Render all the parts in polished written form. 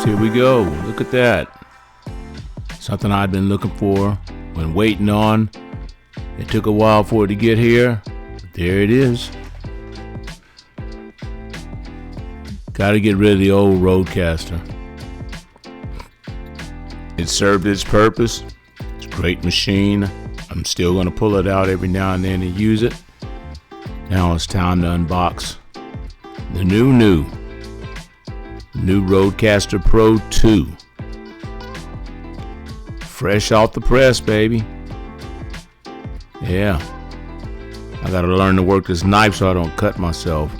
next. Here we go. Look at that. Something I've been looking for, been waiting on. It took a while for it to get here. But there it is. Got to get rid of the old Rodecaster. It served its purpose. It's a great machine. I'm still going to pull it out every now and then and use it. Now it's time to unbox the new Rodecaster Pro II. Fresh off the press, baby. Yeah. I gotta learn to work this knife so I don't cut myself.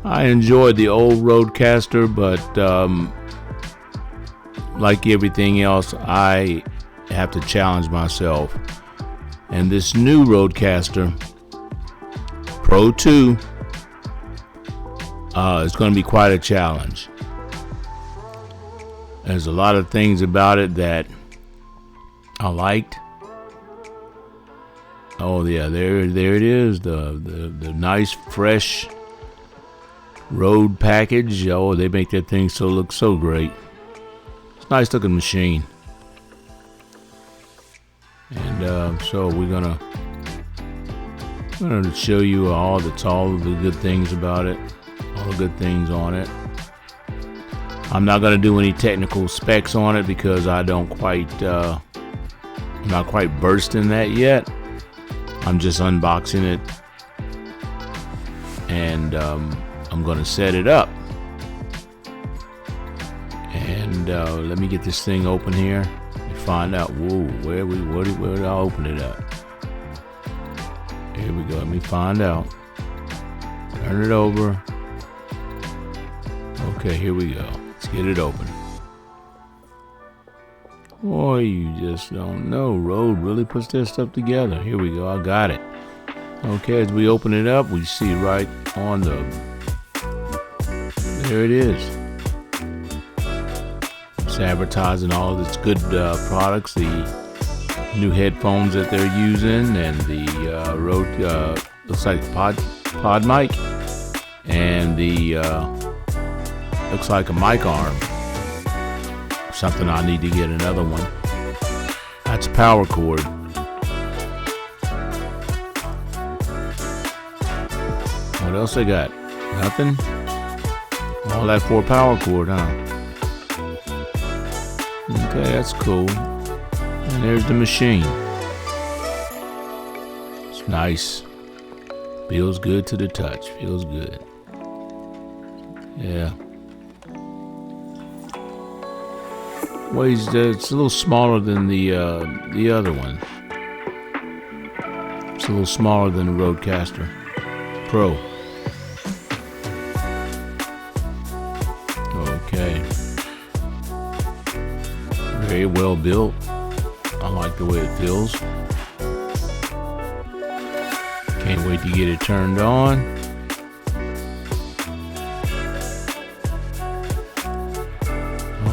I enjoyed the old Rodecaster, but like everything else, I have to challenge myself. And this new Rodecaster Pro II is going to be quite a challenge. There's a lot of things about it that I liked. Oh yeah, there it is. The nice fresh Rode package. Oh, they make that thing look so great. It's a nice looking machine. And so we're gonna show you all the good things about it, all the good things on it. I'm not gonna do any technical specs on it because I'm not quite versed in that yet. I'm just unboxing it, and I'm gonna set it up. And let me get this thing open here and find out. Whoa, where did I open it up? Here we go. Let me find out. Turn it over. Okay, here we go. Let's get it open. Boy, you just don't know. Rode really puts their stuff together. Here we go. I got it. Okay, as we open it up, we see right on there it is. It's advertising all of its good products, the new headphones that they're using, and the Rode looks like pod mic, and the looks like a mic arm. Something I need to get another one. That's a power cord. What else they got? Nothing? All that for a power cord, huh? Okay, that's cool. And there's the machine. It's nice. Feels good to the touch. Feels good. Yeah. Weighs it's a little smaller than the other one. It's a little smaller than the Rodecaster Pro. Okay. Very well built. I like the way it feels. Can't wait to get it turned on.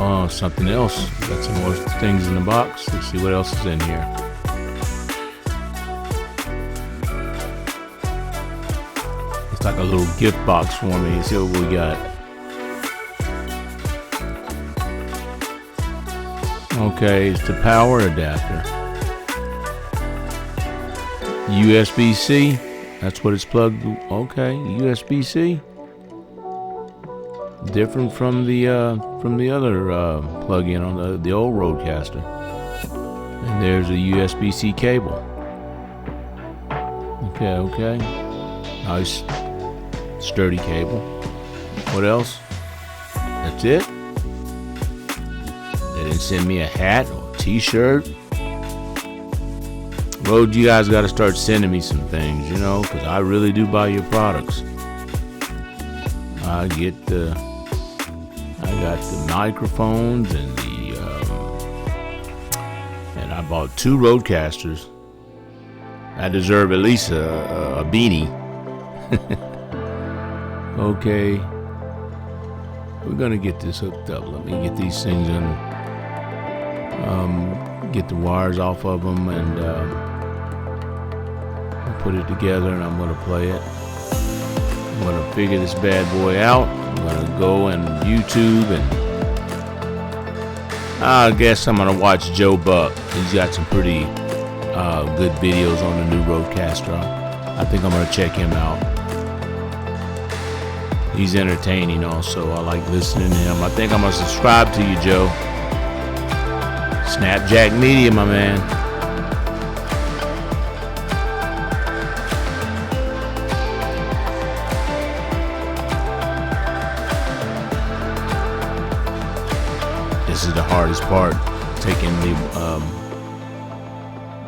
Oh, something else. Got some more things in the box. Let's see what else is in here. It's like a little gift box for me. Let's see what we got. Okay, it's the power adapter. USB-C. That's what it's plugged. Okay, USB-C. Different from the other plug-in on the old Rodecaster. And there's a USB-C cable. Okay. Nice, sturdy cable. What else? That's it? They didn't send me a hat or a t-shirt. Rode, you guys got to start sending me some things, because I really do buy your products. I got the microphones and and I bought 2 Rodecasters. I deserve at least a beanie. Okay, we're gonna get this hooked up. Let me get these things in. Get the wires off of them and put it together, and I'm gonna play it. gonna figure this bad boy out. I'm gonna go and YouTube, and I guess I'm gonna watch Joe Buck. He's got some pretty good videos on the new Rodecaster. I think I'm gonna check him out. He's entertaining also. I like listening to him. I think I'm gonna subscribe to you, Joe. Snappjax Media, my man. This is the hardest part. Taking the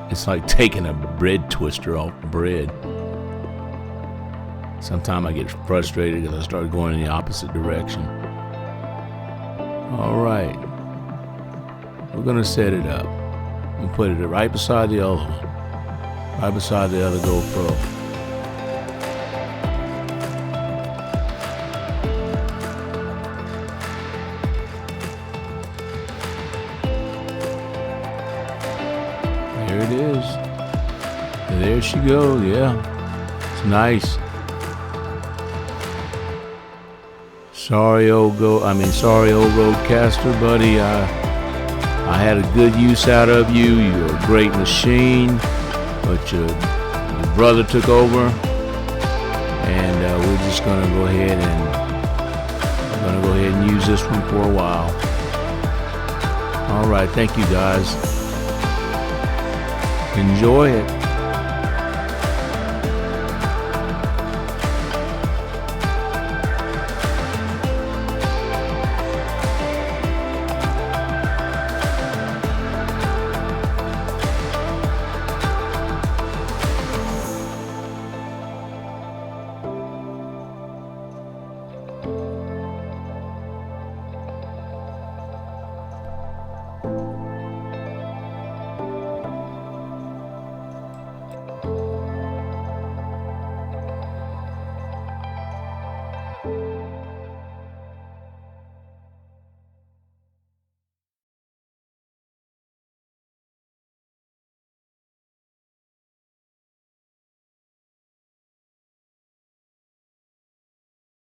it's like taking a bread twister off bread. Sometimes I get frustrated because I start going in the opposite direction. All right, we're gonna set it up. We put it right beside the other one, right beside the other GoPro. There it is. And there she goes. Yeah, it's nice. Sorry, old Rodecaster, buddy. I had a good use out of you. You're a great machine, but your brother took over, and we're just gonna go ahead and use this one for a while. All right, thank you guys. Enjoy it.